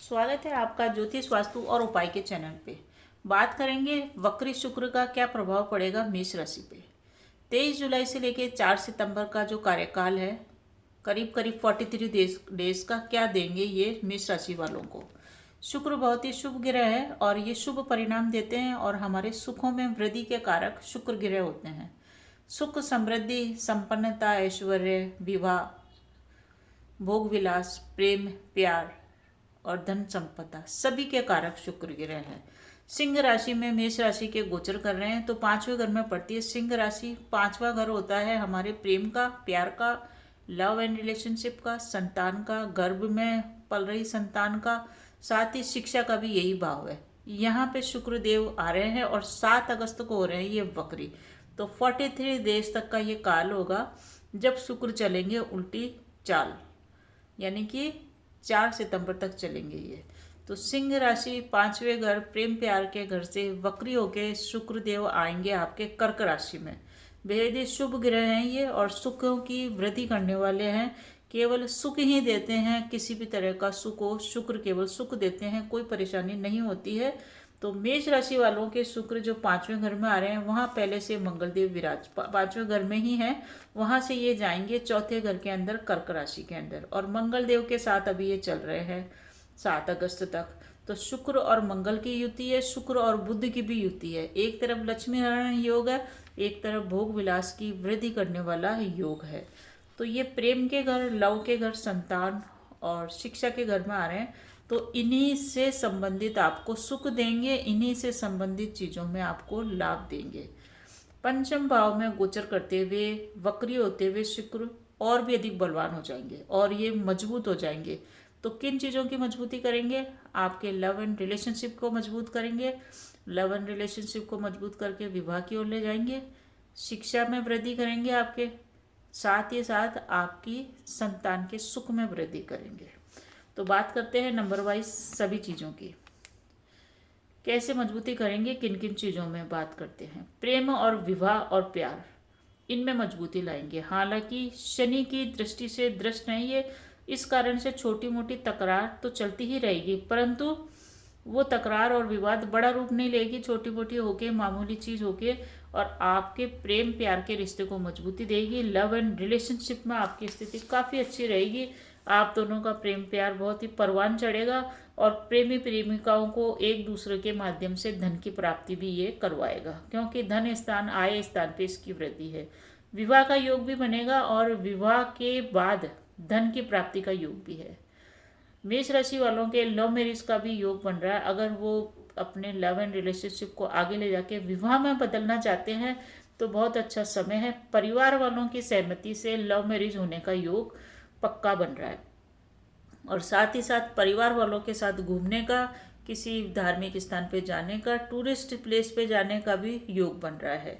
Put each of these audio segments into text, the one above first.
स्वागत है आपका ज्योतिष वास्तु और उपाय के चैनल पे। बात करेंगे वक्री शुक्र का क्या प्रभाव पड़ेगा मेष राशि पे। 23 जुलाई से लेकर 4 सितंबर का जो कार्यकाल है, करीब करीब 43 डेज का क्या देंगे ये मेष राशि वालों को। शुक्र बहुत ही शुभ ग्रह है और ये शुभ परिणाम देते हैं और हमारे सुखों में वृद्धि के कारक शुक्र ग्रह होते हैं। सुख, समृद्धि, संपन्नता, ऐश्वर्य, विवाह, भोग विलास, प्रेम, प्यार और धन संपदा सभी के कारक शुक्र ग्रह हैं। सिंह राशि में मेष राशि के गोचर कर रहे हैं तो पांचवें घर में पड़ती है सिंह राशि। पांचवा घर होता है हमारे प्रेम का, प्यार का, लव एंड रिलेशनशिप का, संतान का, गर्भ में पल रही संतान का, साथ ही शिक्षा का भी यही भाव है। यहाँ पे शुक्र देव आ रहे हैं और 7 अगस्त को हो रहे हैं ये वक्री। तो 43 डेज तक का ये काल होगा जब शुक्र चलेंगे उल्टी चाल, यानी कि 4 सितंबर तक चलेंगे ये। तो सिंह राशि पांचवें घर प्रेम प्यार के घर से वक्री होके शुक्र देव आएंगे आपके कर्क राशि में। बेहद ही शुभ ग्रह हैं ये और सुखों की वृद्धि करने वाले हैं। केवल सुख ही देते हैं, किसी भी तरह का सुख हो शुक्र केवल सुख देते हैं, कोई परेशानी नहीं होती है। तो मेष राशि वालों के शुक्र जो पांचवें घर में आ रहे हैं वहाँ पहले से मंगल देव विराज पांचवें घर में ही है, वहाँ से ये जाएंगे चौथे घर के अंदर कर्क राशि के अंदर और मंगल देव के साथ अभी ये चल रहे हैं 7 अगस्त तक। तो शुक्र और मंगल की युति है, शुक्र और बुध की भी युति है। एक तरफ लक्ष्मी नारायण योग है, एक तरफ भोग विलास की वृद्धि करने वाला योग है। तो ये प्रेम के घर, लव के घर, संतान और शिक्षा के घर में आ रहे हैं तो इन्हीं से संबंधित आपको सुख देंगे, इन्हीं से संबंधित चीज़ों में आपको लाभ देंगे। पंचम भाव में गोचर करते हुए वक्री होते हुए शुक्र और भी अधिक बलवान हो जाएंगे और ये मजबूत हो जाएंगे। तो किन चीज़ों की मजबूती करेंगे? आपके लव एंड रिलेशनशिप को मजबूत करेंगे। लव एंड रिलेशनशिप को मजबूत करके विवाह की ओर ले जाएंगे। शिक्षा में वृद्धि करेंगे आपके, साथ ही साथ आपकी संतान के सुख में वृद्धि करेंगे। तो बात करते हैं नंबर वाइज सभी चीज़ों की, कैसे मजबूती करेंगे, किन किन चीज़ों में बात करते हैं। प्रेम और विवाह और प्यार, इनमें मजबूती लाएंगे। हालांकि शनि की दृष्टि से दृष्ट नहीं है, इस कारण से छोटी मोटी तकरार तो चलती ही रहेगी, परंतु वो तकरार और विवाद बड़ा रूप नहीं लेगी, छोटी मोटी होके मामूली चीज़ होके और आपके प्रेम प्यार के रिश्ते को मजबूती देगी। लव एंड रिलेशनशिप में आपकी स्थिति काफ़ी अच्छी रहेगी। आप दोनों का प्रेम प्यार बहुत ही परवान चढ़ेगा और प्रेमी प्रेमिकाओं को एक दूसरे के माध्यम से धन की प्राप्ति भी ये करवाएगा, क्योंकि धन स्थान आय स्थान पे इसकी वृद्धि है। विवाह का योग भी बनेगा और विवाह के बाद धन की प्राप्ति का योग भी है। मेष राशि वालों के लव मैरिज का भी योग बन रहा है। अगर वो अपने लव एंड रिलेशनशिप को आगे ले जाके विवाह में बदलना चाहते हैं तो बहुत अच्छा समय है। परिवार वालों की सहमति से लव मैरिज होने का योग पक्का बन रहा है और साथ ही साथ परिवार वालों के साथ घूमने का, किसी धार्मिक स्थान पे जाने का, टूरिस्ट प्लेस पे जाने का भी योग बन रहा है।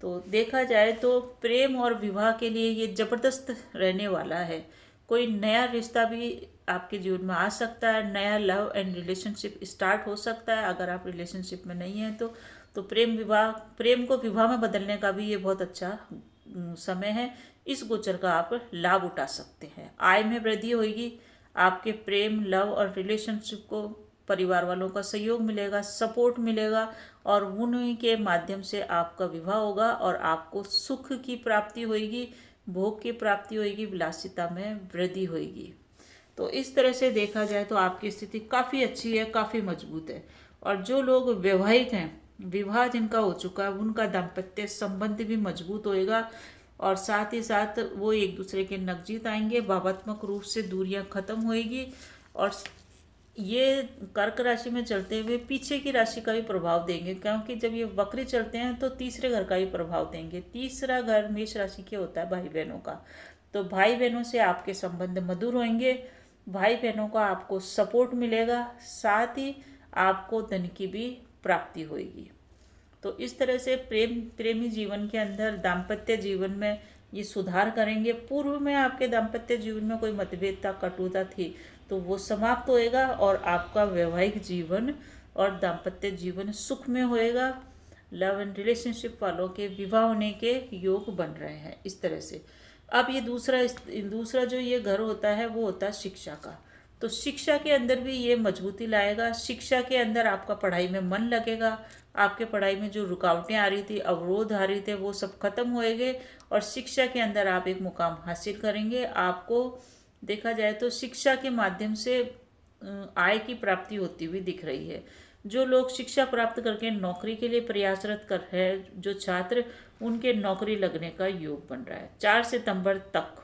तो देखा जाए तो प्रेम और विवाह के लिए ये जबरदस्त रहने वाला है। कोई नया रिश्ता भी आपके जीवन में आ सकता है, नया लव एंड रिलेशनशिप स्टार्ट हो सकता है। अगर आप रिलेशनशिप में नहीं हैं तो प्रेम को विवाह में बदलने का भी ये बहुत अच्छा समय है। इस गोचर का आप लाभ उठा सकते हैं। आय में वृद्धि होगी, आपके प्रेम, लव और रिलेशनशिप को परिवार वालों का सहयोग मिलेगा, सपोर्ट मिलेगा और उन्हीं के माध्यम से आपका विवाह होगा और आपको सुख की प्राप्ति होगी, भोग की प्राप्ति होगी, विलासिता में वृद्धि होगी। तो इस तरह से देखा जाए तो आपकी स्थिति काफ़ी अच्छी है, काफ़ी मजबूत है। और जो लोग वैवाहिक हैं, विवाह जिनका हो चुका है, उनका दाम्पत्य संबंध भी मजबूत होएगा और साथ ही साथ वो एक दूसरे के नज़दीक आएंगे, भावात्मक रूप से दूरियां खत्म होएगी। और ये कर्क राशि में चलते हुए पीछे की राशि का भी प्रभाव देंगे, क्योंकि जब ये वक्री चलते हैं तो तीसरे घर का भी प्रभाव देंगे। तीसरा घर मेष राशि के होता है भाई बहनों का, तो भाई बहनों से आपके संबंध मधुर होंगे, भाई बहनों का आपको सपोर्ट मिलेगा, साथ ही आपको धन की भी प्राप्ति होगी। तो इस तरह से प्रेमी जीवन के अंदर, दाम्पत्य जीवन में ये सुधार करेंगे। पूर्व में आपके दाम्पत्य जीवन में कोई मतभेदता, कटुता थी तो वो समाप्त होएगा और आपका वैवाहिक जीवन और दाम्पत्य जीवन सुख में होएगा। लव एंड रिलेशनशिप वालों के विवाह होने के योग बन रहे हैं इस तरह से। अब ये दूसरा जो ये घर होता है वो होता है शिक्षा का। तो शिक्षा के अंदर भी ये मजबूती लाएगा। शिक्षा के अंदर आपका पढ़ाई में मन लगेगा, आपके पढ़ाई में जो रुकावटें आ रही थी, अवरोध आ रही थे, वो सब खत्म होएंगे और शिक्षा के अंदर आप एक मुकाम हासिल करेंगे। आपको देखा जाए तो शिक्षा के माध्यम से आय की प्राप्ति होती हुई दिख रही है। जो लोग शिक्षा प्राप्त करके नौकरी के लिए प्रयासरत कर रहे हैं, जो छात्र, उनके नौकरी लगने का योग बन रहा है 4 सितंबर तक,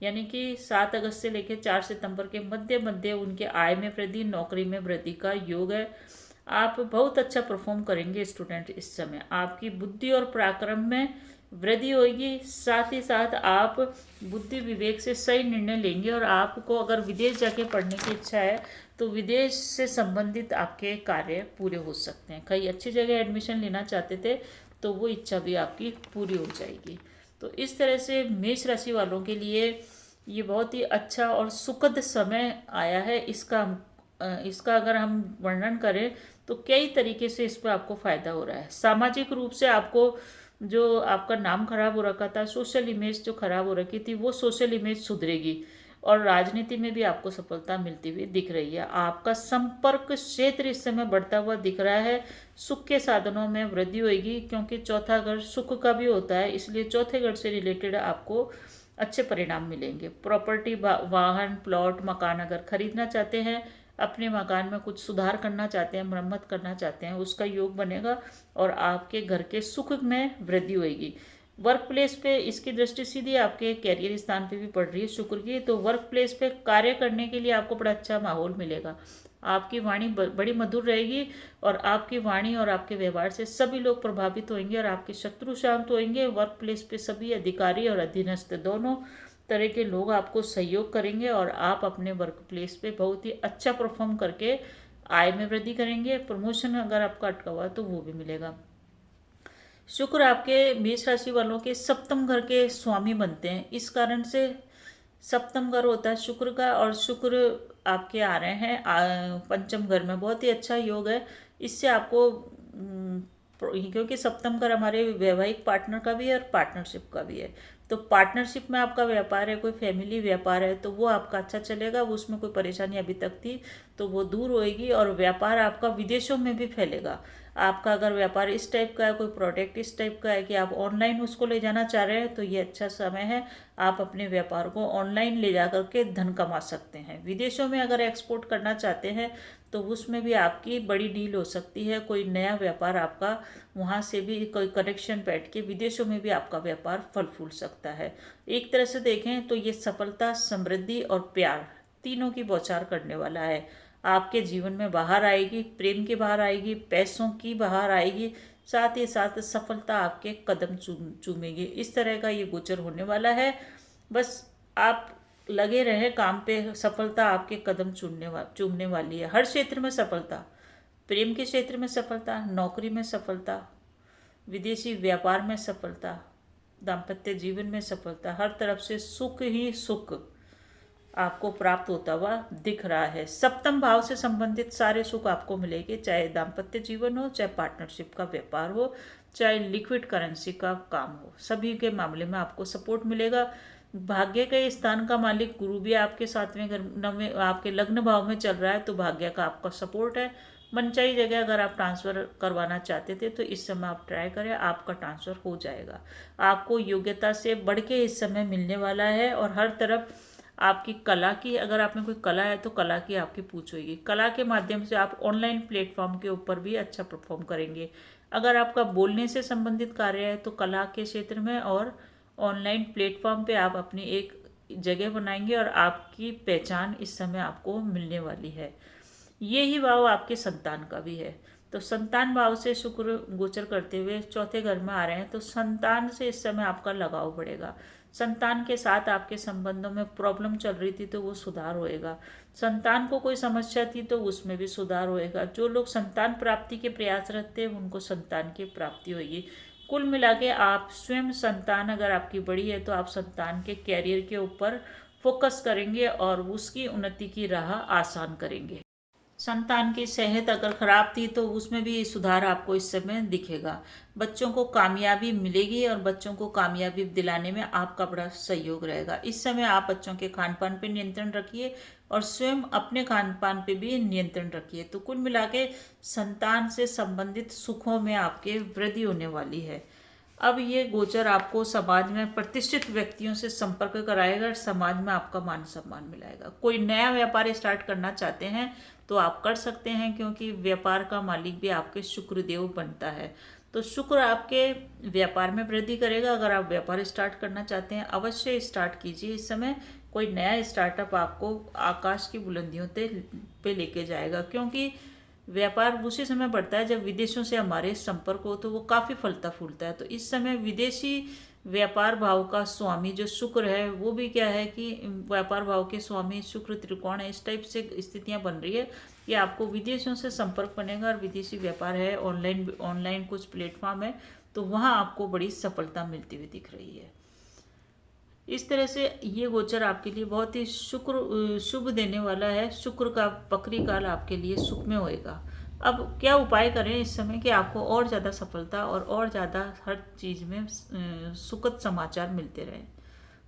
यानी कि 7 अगस्त से लेकर 4 सितंबर के मध्य मध्य उनके आय में वृद्धि, नौकरी में वृद्धि का योग है। आप बहुत अच्छा परफॉर्म करेंगे स्टूडेंट। इस समय आपकी बुद्धि और पराक्रम में वृद्धि होगी, साथ ही साथ आप बुद्धि विवेक से सही निर्णय लेंगे। और आपको अगर विदेश जाके पढ़ने की इच्छा है तो विदेश से संबंधित आपके कार्य पूरे हो सकते हैं। कई अच्छी जगह एडमिशन लेना चाहते थे तो वो इच्छा भी आपकी पूरी हो जाएगी। तो इस तरह से मेष राशि वालों के लिए ये बहुत ही अच्छा और सुखद समय आया है। इसका अगर हम वर्णन करें तो कई तरीके से इस पर आपको फायदा हो रहा है। सामाजिक रूप से आपको जो आपका नाम खराब हो रखा था, सोशल इमेज जो खराब हो रखी थी, वो सोशल इमेज सुधरेगी और राजनीति में भी आपको सफलता मिलती हुई दिख रही है। आपका संपर्क क्षेत्र इस समय बढ़ता हुआ दिख रहा है। सुख के साधनों में वृद्धि होगी, क्योंकि चौथा घर सुख का भी होता है, इसलिए चौथे घर से रिलेटेड आपको अच्छे परिणाम मिलेंगे। प्रॉपर्टी, वाहन, प्लॉट, मकान अगर खरीदना चाहते हैं, अपने मकान में कुछ सुधार करना चाहते हैं, मरम्मत करना चाहते हैं, उसका योग बनेगा और आपके घर के सुख में वृद्धि होगी। वर्क प्लेस पे इसकी दृष्टि सीधी आपके कैरियर स्थान पे भी पड़ रही है शुक्र की, तो वर्क प्लेस पे कार्य करने के लिए आपको बड़ा अच्छा माहौल मिलेगा। आपकी वाणी बड़ी मधुर रहेगी और आपकी वाणी और आपके व्यवहार से सभी लोग प्रभावित होंगे और आपके शत्रु शांत होंगे। वर्क प्लेस पे सभी अधिकारी और अधीनस्थ दोनों तरह के लोग आपको सहयोग करेंगे और आप अपने वर्क प्लेस पे बहुत ही अच्छा परफॉर्म करके आय में वृद्धि करेंगे। प्रमोशन अगर आपका अटका हुआ तो वो भी मिलेगा। शुक्र आपके मेष राशि वालों के सप्तम घर के स्वामी बनते हैं, इस कारण से सप्तम घर होता है शुक्र का, और शुक्र आपके आ रहे हैं पंचम घर में, बहुत ही अच्छा योग है। इससे आपको क्योंकि सप्तम घर हमारे वैवाहिक पार्टनर का भी है और पार्टनरशिप का भी है, तो पार्टनरशिप में आपका व्यापार है, कोई फैमिली व्यापार है, तो वो आपका अच्छा चलेगा। वो उसमें कोई परेशानी अभी तक थी तो वो दूर होएगी और व्यापार आपका विदेशों में भी फैलेगा। आपका अगर व्यापार इस टाइप का है, कोई प्रोडक्ट इस टाइप का है कि आप ऑनलाइन उसको ले जाना चाह रहे हैं, तो ये अच्छा समय है। आप अपने व्यापार को ऑनलाइन ले जा करके धन कमा सकते हैं। विदेशों में अगर एक्सपोर्ट करना चाहते हैं तो उसमें भी आपकी बड़ी डील हो सकती है। कोई नया व्यापार आपका वहाँ से भी कोई कनेक्शन बैठ के विदेशों में भी आपका व्यापार फल फूल सकता है। एक तरह से देखें तो ये सफलता, समृद्धि और प्यार तीनों की बौछार करने वाला है। आपके जीवन में बाहर आएगी, प्रेम की बाहर आएगी, पैसों की बाहर आएगी, साथ ही साथ सफलता आपके कदम चूमेगी। इस तरह का ये गोचर होने वाला है। बस आप लगे रहे काम पे, सफलता आपके कदम चूमने वाली है। हर क्षेत्र में सफलता, प्रेम के क्षेत्र में सफलता, नौकरी में सफलता, विदेशी व्यापार में सफलता, दाम्पत्य जीवन में सफलता, हर तरफ से सुख ही सुख आपको प्राप्त होता हुआ दिख रहा है। सप्तम भाव से संबंधित सारे सुख आपको मिलेंगे, चाहे दाम्पत्य जीवन हो, चाहे पार्टनरशिप का व्यापार हो, चाहे लिक्विड करेंसी का काम हो, सभी के मामले में आपको सपोर्ट मिलेगा। भाग्य के स्थान का मालिक गुरु भी आपके 7वें घर में, आपके लग्न भाव में चल रहा है, तो भाग्य का आपका सपोर्ट है। मनचाही जगह अगर आप ट्रांसफ़र करवाना चाहते थे तो इस समय आप ट्राई करें, आपका ट्रांसफ़र हो जाएगा। आपको योग्यता से बढ़ के इस समय मिलने वाला है और हर तरफ आपकी कला की, अगर आप में कोई कला है तो कला की आपकी पूछ होगी। कला के माध्यम से आप ऑनलाइन प्लेटफॉर्म के ऊपर भी अच्छा परफॉर्म करेंगे। अगर आपका बोलने से संबंधित कार्य है तो कला के क्षेत्र में और ऑनलाइन प्लेटफॉर्म पे आप अपनी एक जगह बनाएंगे और आपकी पहचान इस समय आपको मिलने वाली है। ये ही भाव आपके संतान का भी है, तो संतान भाव से शुक्र गोचर करते हुए चौथे घर में आ रहे हैं, तो संतान से इस समय आपका लगाव बढ़ेगा। संतान के साथ आपके संबंधों में प्रॉब्लम चल रही थी तो वो सुधार होएगा। संतान को कोई समस्या थी तो उसमें भी सुधार होएगा। जो लोग संतान प्राप्ति के प्रयासरत थे उनको संतान की प्राप्ति होगी। कुल मिला के आप स्वयं संतान अगर आपकी बड़ी है तो आप संतान के कैरियर के ऊपर फोकस करेंगे और उसकी उन्नति की राह आसान करेंगे। संतान की सेहत अगर खराब थी तो उसमें भी सुधार आपको इस समय दिखेगा। बच्चों को कामयाबी मिलेगी और बच्चों को कामयाबी दिलाने में आपका बड़ा सहयोग रहेगा। इस समय आप बच्चों के खान पान पे नियंत्रण रखिए और स्वयं अपने खान पान पे भी नियंत्रण रखिए। तो कुल मिला के संतान से संबंधित सुखों में आपके वृद्धि होने वाली है। अब ये गोचर आपको समाज में प्रतिष्ठित व्यक्तियों से संपर्क कराएगा और समाज में आपका मान सम्मान मिलाएगा। कोई नया व्यापार स्टार्ट करना चाहते हैं तो आप कर सकते हैं, क्योंकि व्यापार का मालिक भी आपके शुक्रदेव बनता है। तो शुक्र आपके व्यापार में वृद्धि करेगा। अगर आप व्यापार स्टार्ट करना चाहते हैं अवश्य स्टार्ट कीजिए। इस समय कोई नया स्टार्टअप आपको आकाश की बुलंदियों पे लेके जाएगा, क्योंकि व्यापार उसी समय बढ़ता है जब विदेशों से हमारे संपर्क हो, तो वो काफ़ी फलता फूलता है। तो इस समय विदेशी व्यापार भाव का स्वामी जो शुक्र है वो भी क्या है कि व्यापार भाव के स्वामी शुक्र त्रिकोण है। इस टाइप से स्थितियां बन रही है कि आपको विदेशों से संपर्क बनेगा और विदेशी व्यापार है, ऑनलाइन कुछ प्लेटफॉर्म है, तो वहाँ आपको बड़ी सफलता मिलती हुई दिख रही है। इस तरह से ये गोचर आपके लिए बहुत ही शुभ देने वाला है। शुक्र का बकरी काल आपके लिए सुखमय होएगा। अब क्या उपाय करें इस समय कि आपको और ज़्यादा सफलता और ज़्यादा हर चीज़ में सुखद समाचार मिलते रहें।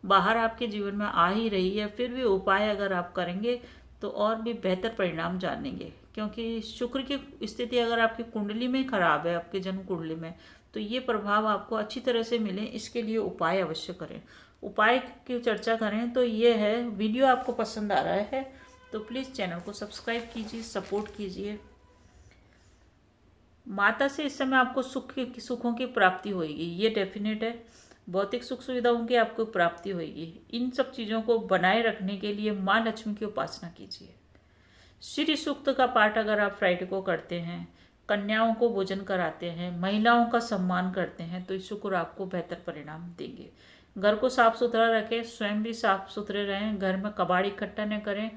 बाहर आपके जीवन में आ ही रही है, फिर भी उपाय अगर आप करेंगे तो और भी बेहतर परिणाम जानेंगे, क्योंकि शुक्र की स्थिति अगर आपकी कुंडली में खराब है, आपके जन्म कुंडली में, तो ये प्रभाव आपको अच्छी तरह से मिले इसके लिए उपाय अवश्य करें। उपाय की चर्चा करें तो ये है, वीडियो आपको पसंद आ रहा है तो प्लीज़ चैनल को सब्सक्राइब कीजिए, सपोर्ट कीजिए। माता से इस समय आपको सुखों की प्राप्ति होगी, ये डेफिनेट है। भौतिक सुख सुविधाओं की आपको प्राप्ति होगी। इन सब चीज़ों को बनाए रखने के लिए माँ लक्ष्मी की उपासना कीजिए। श्री सूक्त का पाठ अगर आप फ्राइडे को करते हैं, कन्याओं को भोजन कराते हैं, महिलाओं का सम्मान करते हैं, तो शुक्र आपको बेहतर परिणाम देंगे। घर को साफ सुथरा रखें, स्वयं भी साफ सुथरे रहें, घर में कबाड़ इकट्ठा न करें,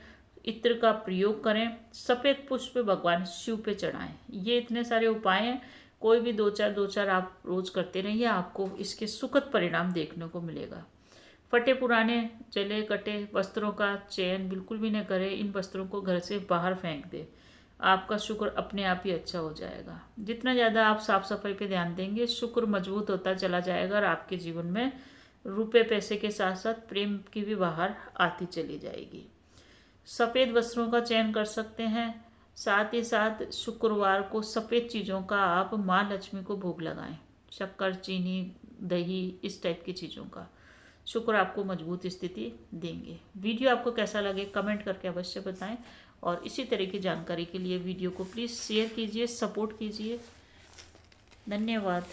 इत्र का प्रयोग करें, सफ़ेद पुष्प भगवान शिव पे चढ़ाएं। ये इतने सारे उपाय हैं, कोई भी दो चार आप रोज करते रहिए, आपको इसके सुखद परिणाम देखने को मिलेगा। फटे पुराने जले कटे वस्त्रों का चयन बिल्कुल भी न करें। इन वस्त्रों को घर से बाहर फेंक दें, आपका शुक्र अपने आप ही अच्छा हो जाएगा। जितना ज़्यादा आप साफ सफाई पे ध्यान देंगे, शुक्र मजबूत होता चला जाएगा और आपके जीवन में रुपए पैसे के साथ साथ प्रेम की भी बाहर आती चली जाएगी। सफ़ेद वस्त्रों का चयन कर सकते हैं। साथ ही साथ शुक्रवार को सफ़ेद चीज़ों का आप माँ लक्ष्मी को भोग लगाएं, शक्कर, चीनी, दही, इस टाइप की चीज़ों का। शुक्र आपको मजबूत स्थिति देंगे। वीडियो आपको कैसा लगे कमेंट करके अवश्य बताएं, और इसी तरह की जानकारी के लिए वीडियो को प्लीज़ शेयर कीजिए, सपोर्ट कीजिए। धन्यवाद।